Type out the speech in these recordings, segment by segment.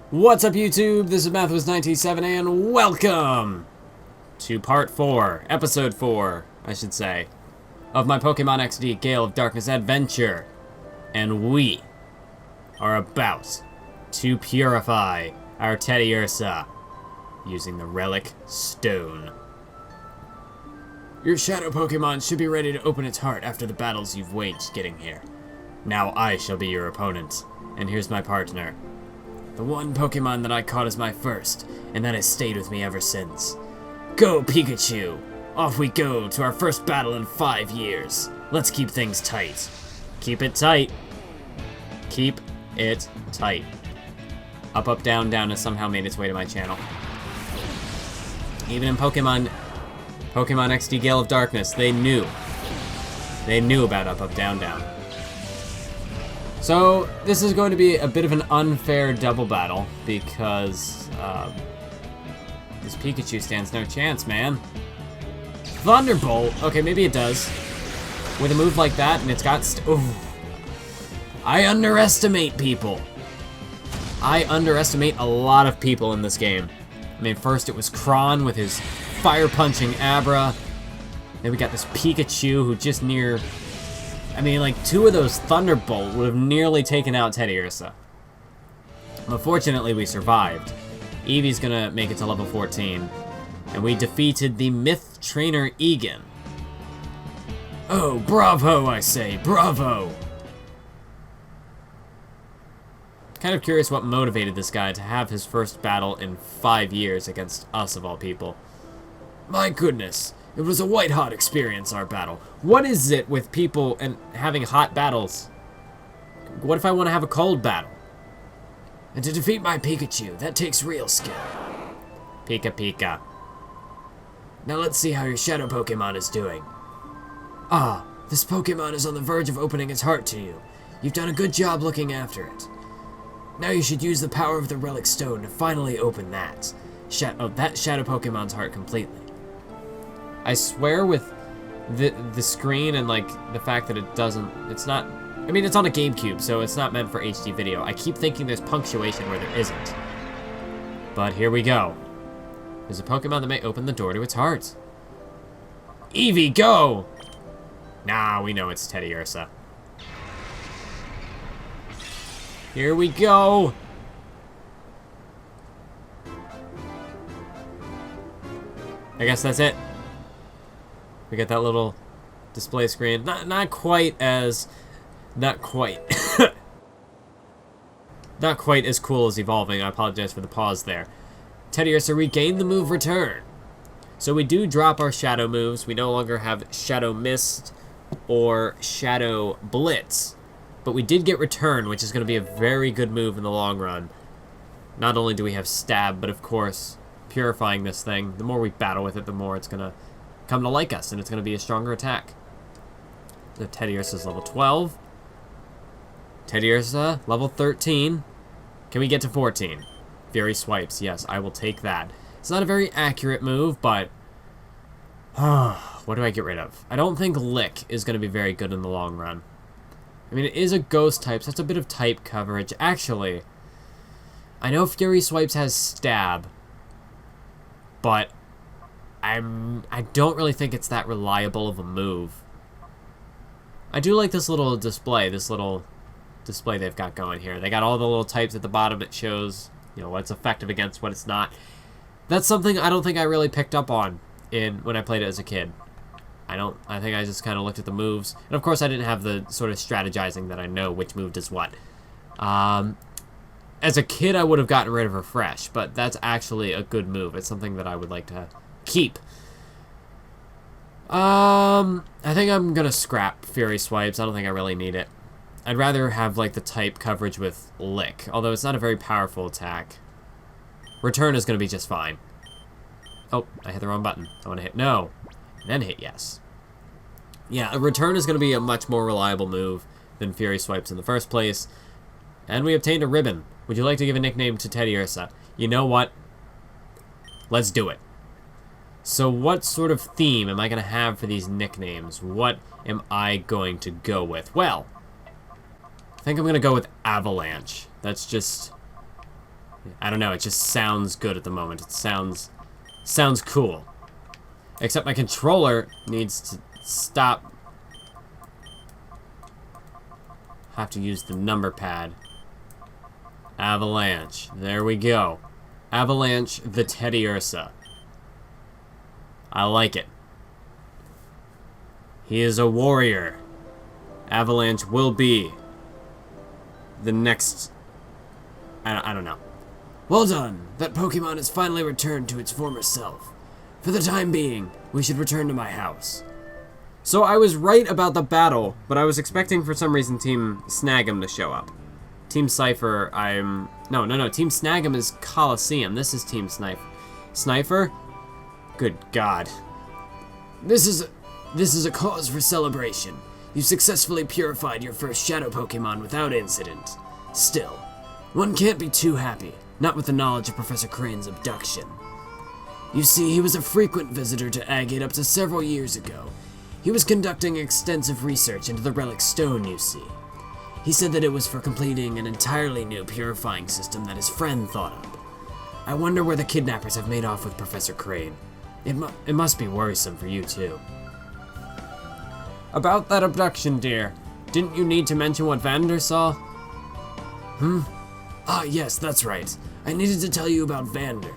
What's up, YouTube? This is Mathwas97 and welcome to part 4, episode 4, I should say, of my Pokémon XD Gale of Darkness adventure. And we are about to purify our Teddiursa using the Relic Stone. Your Shadow Pokémon should be ready to open its heart after the battles you've waged getting here. Now I shall be your opponent, and here's my partner. The one Pokemon that I caught as my first, and that has stayed with me ever since. Go, Pikachu! Off we go to our first battle in 5 years. Let's keep things tight. Keep it tight. Keep it tight. Up, up, down, down has somehow made its way to my channel. Even in Pokemon XD Gale of Darkness, they knew. They knew about up, up, down, down. So, this is going to be a bit of an unfair double battle, because this Pikachu stands no chance, man. Thunderbolt? Okay, maybe it does. With a move like that, and it's got I underestimate people. I underestimate a lot of people in this game. I mean, first it was Kron with his fire-punching Abra. Then we got this Pikachu who just near... I mean, like, 2 of those Thunderbolt would have nearly taken out Teddiursa. But fortunately, we survived. Eevee's gonna make it to level 14. And we defeated the Myth Trainer Egan. Oh, bravo, I say, bravo! Kind of curious what motivated this guy to have his first battle in 5 years against us, of all people. My goodness. It was a white-hot experience, our battle. What is it with people and having hot battles? What if I want to have a cold battle? And to defeat my Pikachu, that takes real skill. Pika Pika. Now let's see how your Shadow Pokemon is doing. Ah, this Pokemon is on the verge of opening its heart to you. You've done a good job looking after it. Now you should use the power of the Relic Stone to finally open that. That Shadow Pokemon's heart completely. I swear with the screen and, like, the fact that it's not, I mean, it's on a GameCube, so it's not meant for HD video. I keep thinking there's punctuation where there isn't. But here we go. There's a Pokemon that may open the door to its heart. Eevee, go! Nah, we know it's Teddiursa. Here we go! I guess that's it. We get that little display screen. Not quite as not quite as cool as evolving. I apologize for the pause there. Teddiursa regained the move Return. So we do drop our Shadow moves. We no longer have Shadow Mist or Shadow Blitz. But we did get Return, which is going to be a very good move in the long run. Not only do we have Stab, but of course, purifying this thing, the more we battle with it, the more it's going to come to like us, and it's going to be a stronger attack. The Teddiursa's level 12. Teddiursa, level 13. Can we get to 14? Fury Swipes, yes, I will take that. It's not a very accurate move, but... what do I get rid of? I don't think Lick is going to be very good in the long run. I mean, it is a ghost type, so that's a bit of type coverage. Actually, I know Fury Swipes has Stab, but I don't really think it's that reliable of a move. I do like this little display they've got going here. They got all the little types at the bottom. It shows, you know, what's effective against what it's not. That's something I don't think I really picked up on when I played it as a kid. I think I just kind of looked at the moves. And of course I didn't have the sort of strategizing that I know which move does what. As a kid I would have gotten rid of Refresh, but that's actually a good move. It's something that I would like to keep. I think I'm gonna scrap Fury Swipes. I don't think I really need it. I'd rather have, like, the type coverage with Lick, although it's not a very powerful attack. Return is gonna be just fine. Oh, I hit the wrong button. I want to hit no, and then hit yes. Yeah, a Return is gonna be a much more reliable move than Fury Swipes in the first place. And we obtained a ribbon. Would you like to give a nickname to Teddiursa? You know what? Let's do it. So what sort of theme am I going to have for these nicknames? What am I going to go with? Well, I think I'm going to go with Avalanche. That's just I don't know, it just sounds good at the moment. It sounds cool. Except my controller needs to stop. Have to use the number pad. Avalanche. There we go. Avalanche the Teddy Ursa. I like it. He is a warrior. Avalanche will be the next... I don't know. Well done. That Pokemon has finally returned to its former self. For the time being, we should return to my house. So I was right about the battle, but I was expecting for some reason Team Snag'em to show up. Team Cypher, No, Team Snag'em is Coliseum. This is Team Sniper? Good God. This is a cause for celebration. You successfully purified your first Shadow Pokemon without incident. Still, one can't be too happy, not with the knowledge of Professor Crane's abduction. You see, he was a frequent visitor to Agate up to several years ago. He was conducting extensive research into the relic stone, you see. He said that it was for completing an entirely new purifying system that his friend thought up. I wonder where the kidnappers have made off with Professor Crane. It must be worrisome for you, too. About that abduction, dear. Didn't you need to mention what Vander saw? Ah, yes, that's right. I needed to tell you about Vander.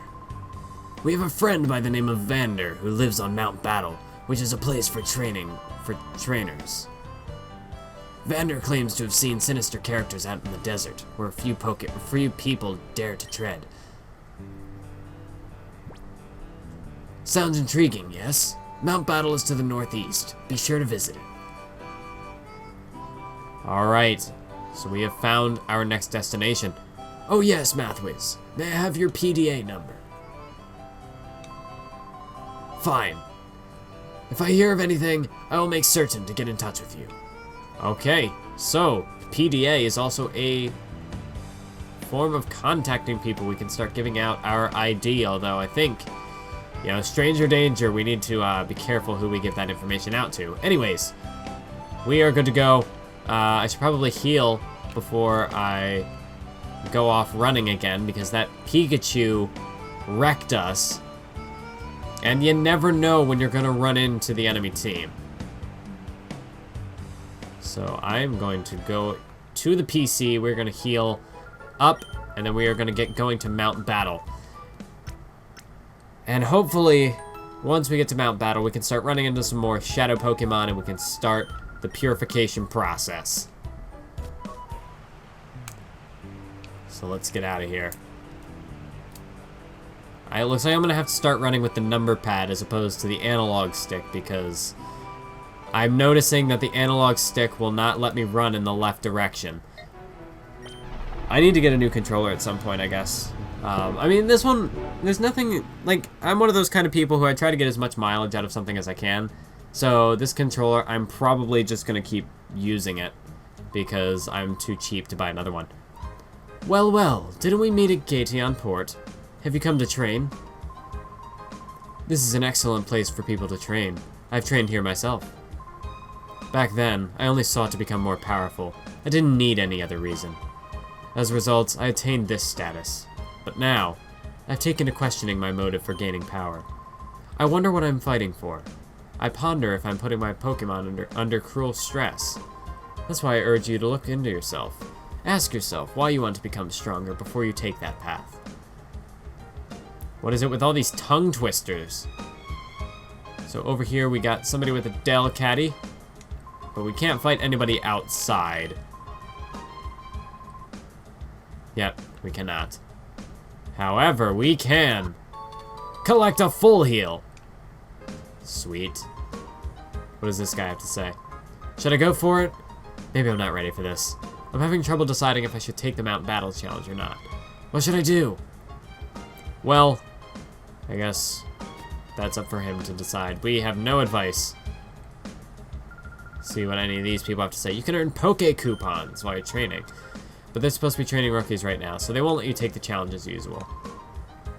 We have a friend by the name of Vander who lives on Mount Battle, which is a place for trainers. Vander claims to have seen sinister characters out in the desert, where few people dare to tread. Sounds intriguing, yes? Mount Battle is to the northeast. Be sure to visit it. Alright, so we have found our next destination. Oh yes, Mathwiz. May I have your PDA number? Fine. If I hear of anything, I will make certain to get in touch with you. Okay, so PDA is also a form of contacting people. We can start giving out our ID, although I think, you know, stranger danger, we need to be careful who we give that information out to. Anyways, we are good to go. I should probably heal before I go off running again, because that Pikachu wrecked us. And you never know when you're going to run into the enemy team. So I'm going to go to the PC. We're going to heal up, and then we are going to get going to Mount Battle. And hopefully, once we get to Mount Battle, we can start running into some more Shadow Pokemon, and we can start the purification process. So let's get out of here. It looks like I'm going to have to start running with the number pad as opposed to the analog stick, because I'm noticing that the analog stick will not let me run in the left direction. I need to get a new controller at some point, I guess. I mean, this one, there's nothing, like, I'm one of those kind of people who I try to get as much mileage out of something as I can. So this controller, I'm probably just going to keep using it, because I'm too cheap to buy another one. Well, well, didn't we meet at Gaetion Port? Have you come to train? This is an excellent place for people to train. I've trained here myself. Back then, I only sought to become more powerful. I didn't need any other reason. As a result, I attained this status. But now, I've taken to questioning my motive for gaining power. I wonder what I'm fighting for. I ponder if I'm putting my Pokemon under cruel stress. That's why I urge you to look into yourself. Ask yourself why you want to become stronger before you take that path. What is it with all these tongue twisters? So over here we got somebody with a Delcatty, but we can't fight anybody outside. Yep, we cannot. However, we can collect a full heal. Sweet. What does this guy have to say? Should I go for it? Maybe I'm not ready for this. I'm having trouble deciding if I should take the Mount Battle challenge or not. What should I do? Well, I guess that's up for him to decide. We have no advice. See what any of these people have to say. You can earn Poke coupons while you're training. But they're supposed to be training rookies right now, so they won't let you take the challenge as usual.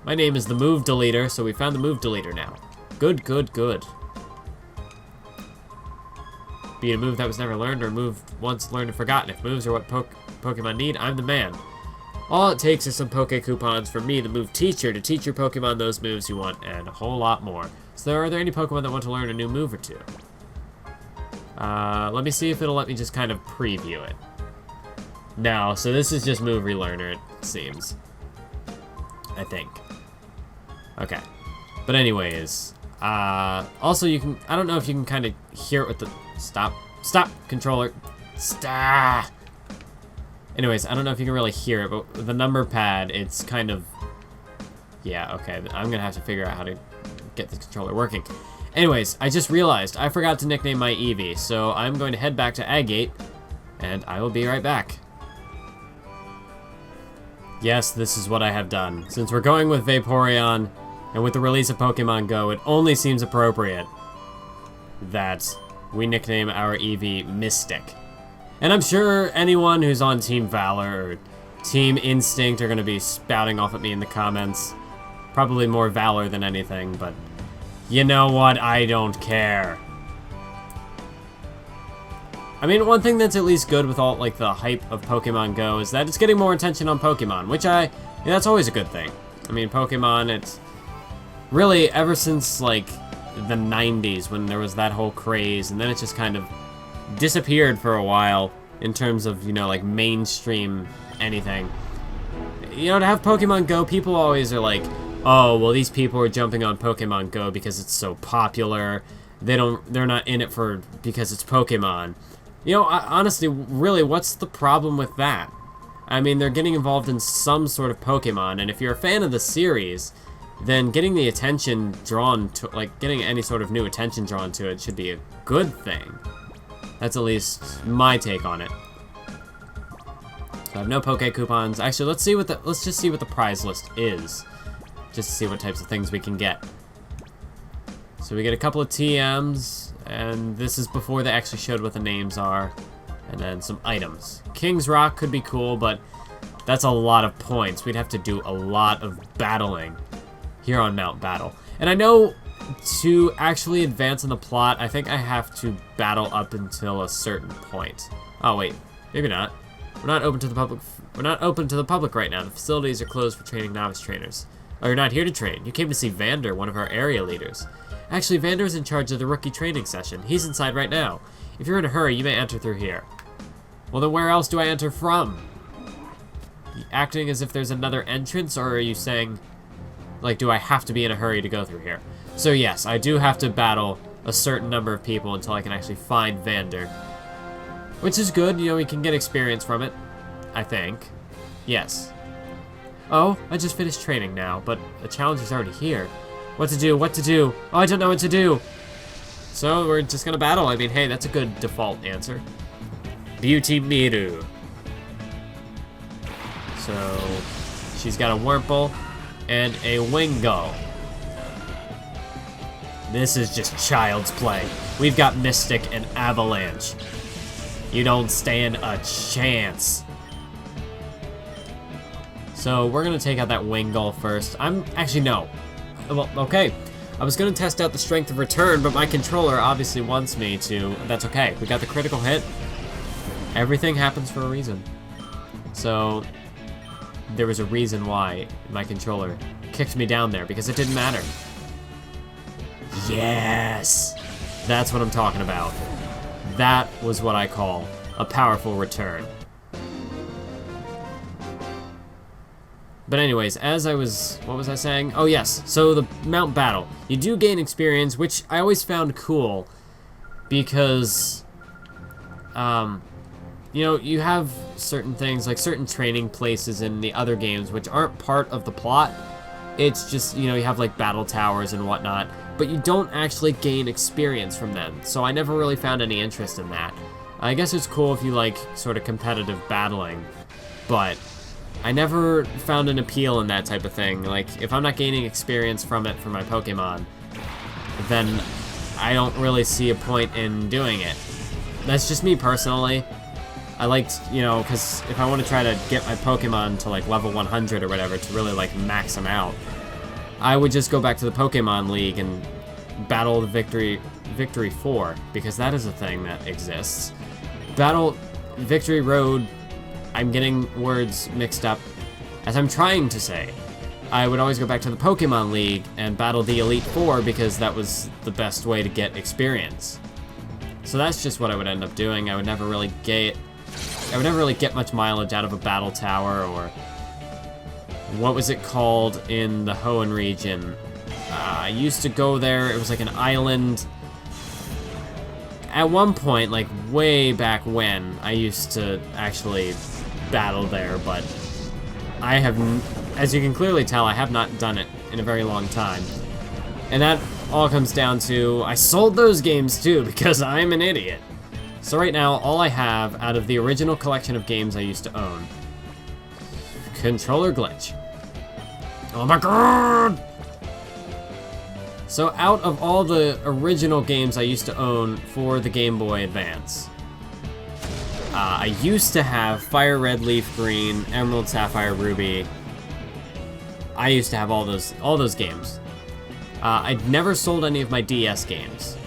My name is the Move Deleter, so we found the Move Deleter now. Good, good, good. Be it a move that was never learned or a move once learned and forgotten. If moves are what Pokemon need, I'm the man. All it takes are some Poke Coupons for me, the move teacher, to teach your Pokemon those moves you want, and a whole lot more. So are there any Pokemon that want to learn a new move or two? Let me see if it'll let me just kind of preview it. No, so this is just move relearner, it seems. I think. Okay. But anyways, also you can, I don't know if you can kind of hear it with the, stop, controller, stop. Anyways, I don't know if you can really hear it, but with the number pad, it's kind of, yeah, okay, I'm gonna have to figure out how to get the controller working. Anyways, I just realized I forgot to nickname my Eevee, so I'm going to head back to Agate, and I will be right back. Yes, this is what I have done. Since we're going with Vaporeon, and with the release of Pokemon Go, it only seems appropriate that we nickname our Eevee Mystic. And I'm sure anyone who's on Team Valor or Team Instinct are going to be spouting off at me in the comments. Probably more Valor than anything, but you know what? I don't care. I mean, one thing that's at least good with all, like, the hype of Pokemon Go is that it's getting more attention on Pokemon, which that's always a good thing. I mean, Pokemon, it's really ever since, like, the 90s when there was that whole craze, and then it just kind of disappeared for a while in terms of, you know, like, mainstream anything. You know, to have Pokemon Go, people always are like, oh, well, these people are jumping on Pokemon Go because it's so popular. They're not in it because it's Pokemon. You know, honestly, really, what's the problem with that? I mean, they're getting involved in some sort of Pokemon, and if you're a fan of the series, then getting the attention drawn to, like, getting any sort of new attention drawn to it should be a good thing. That's at least my take on it. So I have no Poke Coupons. Actually, let's just see what the prize list is. Just to see what types of things we can get. So we get a couple of TMs, and this is before they actually showed what the names are. And then some items. King's Rock could be cool, but that's a lot of points. We'd have to do a lot of battling here on Mount Battle. And I know to actually advance in the plot, I think I have to battle up until a certain point. Oh wait, maybe not. We're not open to the public. We're not open to the public right now. The facilities are closed for training novice trainers. Oh, you're not here to train. You came to see Vander, one of our area leaders. Actually, Vander is in charge of the rookie training session. He's inside right now. If you're in a hurry, you may enter through here. Well, then where else do I enter from? You acting as if there's another entrance, or are you saying, like, do I have to be in a hurry to go through here? So yes, I do have to battle a certain number of people until I can actually find Vander. Which is good, you know, we can get experience from it, I think. Yes. Oh, I just finished training now, but the challenge is already here. What to do? What to do? Oh, I don't know what to do. So we're just gonna battle. I mean, hey, that's a good default answer. Beauty Miru. So she's got a Wurmple and a Wingull. This is just child's play. We've got Mystic and Avalanche. You don't stand a chance. So we're gonna take out that Wingull first. Actually, no. Well, okay. I was gonna test out the strength of return, but my controller obviously wants me to. That's okay. We got the critical hit. Everything happens for a reason. So there was a reason why my controller kicked me down there, because it didn't matter. Yes! That's what I'm talking about. That was what I call a powerful return. But anyways, as I was, what was I saying? Oh yes, so the Mount Battle. You do gain experience, which I always found cool, because, you know, you have certain things, like certain training places in the other games, which aren't part of the plot. It's just, you know, you have like battle towers and whatnot, but you don't actually gain experience from them. So I never really found any interest in that. I guess it's cool if you like sort of competitive battling, but I never found an appeal in that type of thing. Like, if I'm not gaining experience from it for my Pokemon, then I don't really see a point in doing it. That's just me personally. I liked, you know, because if I want to try to get my Pokemon to like level 100 or whatever to really like max them out, I would just go back to the Pokemon League and battle the Victory 4, because that is a thing that exists. Battle Victory Road, I'm getting words mixed up. As I'm trying to say, I would always go back to the Pokemon League and battle the Elite Four because that was the best way to get experience. So that's just what I would end up doing. I would never really get much mileage out of a battle tower, or what was it called in the Hoenn region? I used to go there. It was like an island. At one point, like way back when, I used to actually battle there, but I have, as you can clearly tell, I have not done it in a very long time. And that all comes down to, I sold those games too, because I'm an idiot. So right now, all I have out of the original collection of games I used to own, controller glitch. Oh my god! So out of all the original games I used to own for the Game Boy Advance, I used to have Fire Red, Leaf Green, Emerald, Sapphire, Ruby. I used to have all those games. I'd never sold any of my DS games,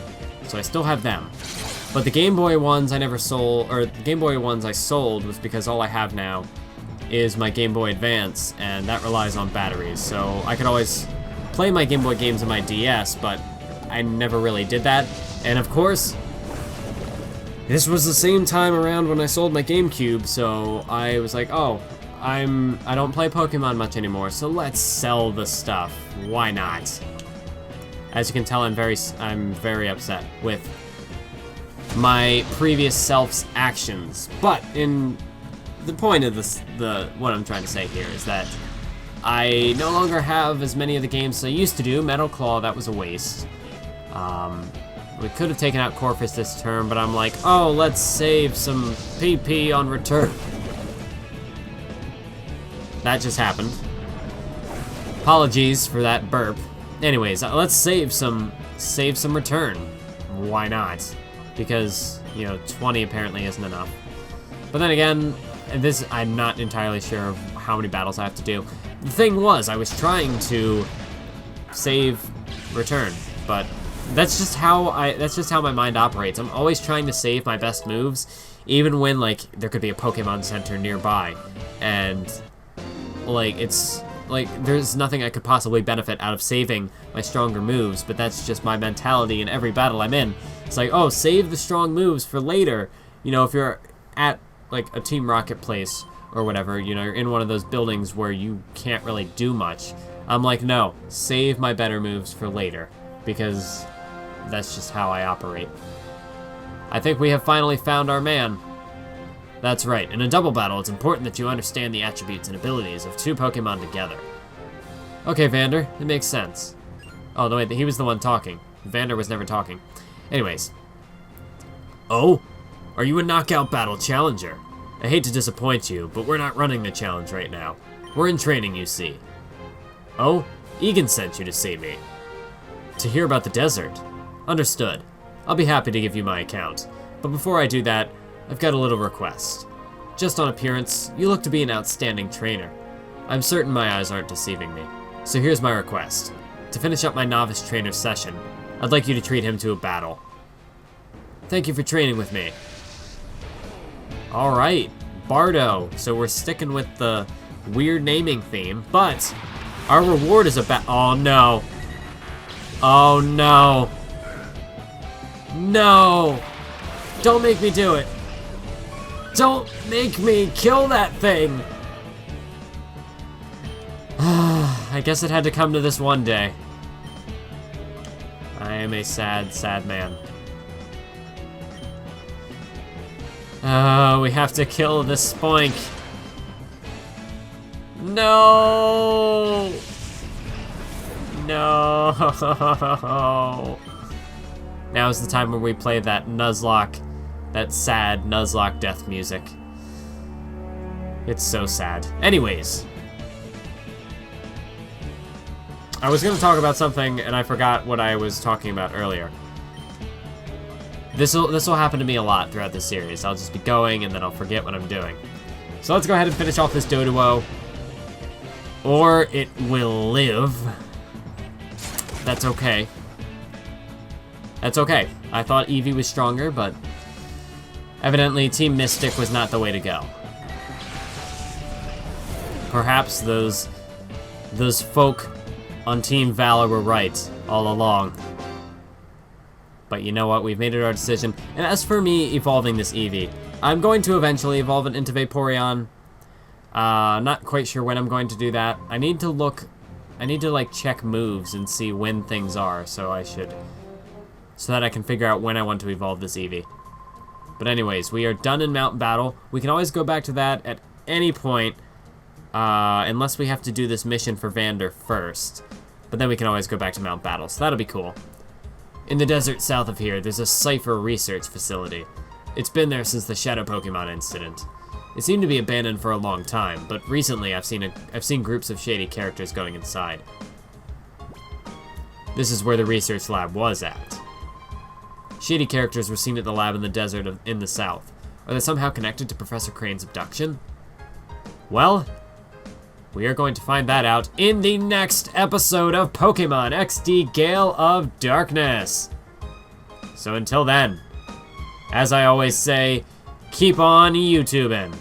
so I still have them. But the Game Boy ones I never sold, or the Game Boy ones I sold was because all I have now is my Game Boy Advance, and that relies on batteries. So I could always play my Game Boy games on my DS, but I never really did that. And of course, this was the same time around when I sold my GameCube, so I was like, oh, I don't play Pokemon much anymore, so let's sell the stuff. Why not? As you can tell, I'm very upset with my previous self's actions. But in the point of this, what I'm trying to say here is that I no longer have as many of the games as I used to do. Metal Claw, that was a waste. We could have taken out Corpus this turn, but I'm like, oh, let's save some PP on return. That just happened. Apologies for that burp. Anyways, let's save some return. Why not? Because, you know, 20 apparently isn't enough. But then again, I'm not entirely sure of how many battles I have to do. The thing was, I was trying to save return, but that's just how my mind operates. I'm always trying to save my best moves, even when, like, there could be a Pokemon Center nearby, and, like, it's like there's nothing I could possibly benefit out of saving my stronger moves, but that's just my mentality in every battle I'm in. It's like, oh, save the strong moves for later. You know, if you're at, like, a Team Rocket place or whatever, you know, you're in one of those buildings where you can't really do much. I'm like, no, save my better moves for later, because that's just how I operate. I think we have finally found our man. That's right, in a double battle, it's important that you understand the attributes and abilities of two Pokemon together. Okay, Vander, it makes sense. Oh, no, wait, he was the one talking. Vander was never talking. Anyways. Oh? Are you a knockout battle challenger? I hate to disappoint you, but we're not running the challenge right now. We're in training, you see. Oh? Egan sent you to see me. To hear about the desert. Understood. I'll be happy to give you my account. But before I do that, I've got a little request. Just on appearance, you look to be an outstanding trainer. I'm certain my eyes aren't deceiving me. So here's my request. To finish up my novice trainer session, I'd like you to treat him to a battle. Thank you for training with me. Alright, Bardo. So we're sticking with the weird naming theme, but our reward is a oh no. Oh no. No! Don't make me do it! Don't make me kill that thing! I guess it had to come to this one day. I am a sad, sad man. We have to kill this Spoink. No! No! Now's the time when we play that Nuzlocke, that sad Nuzlocke death music. It's so sad. Anyways. I was going to talk about something, and I forgot what I was talking about earlier. This'll happen to me a lot throughout this series. I'll just be going, and then I'll forget what I'm doing. So let's go ahead and finish off this Doduo. Or it will live. That's okay. That's okay. I thought Eevee was stronger, but evidently Team Mystic was not the way to go. Perhaps those folk on Team Valor were right all along. But you know what? We've made it our decision. And as for me evolving this Eevee, I'm going to eventually evolve it into Vaporeon. Not quite sure when I'm going to do that. I need to like check moves and see when things are, so that I can figure out when I want to evolve this Eevee. But anyways, we are done in Mount Battle. We can always go back to that at any point, unless we have to do this mission for Vander first. But then we can always go back to Mount Battle, so that'll be cool. In the desert south of here, there's a Cypher research facility. It's been there since the Shadow Pokemon incident. It seemed to be abandoned for a long time, but recently I've seen groups of shady characters going inside. This is where the research lab was at. Shady characters were seen at the lab in the desert in the south. Are they somehow connected to Professor Crane's abduction? Well, we are going to find that out in the next episode of Pokémon XD Gale of Darkness. So until then, as I always say, keep on YouTubing.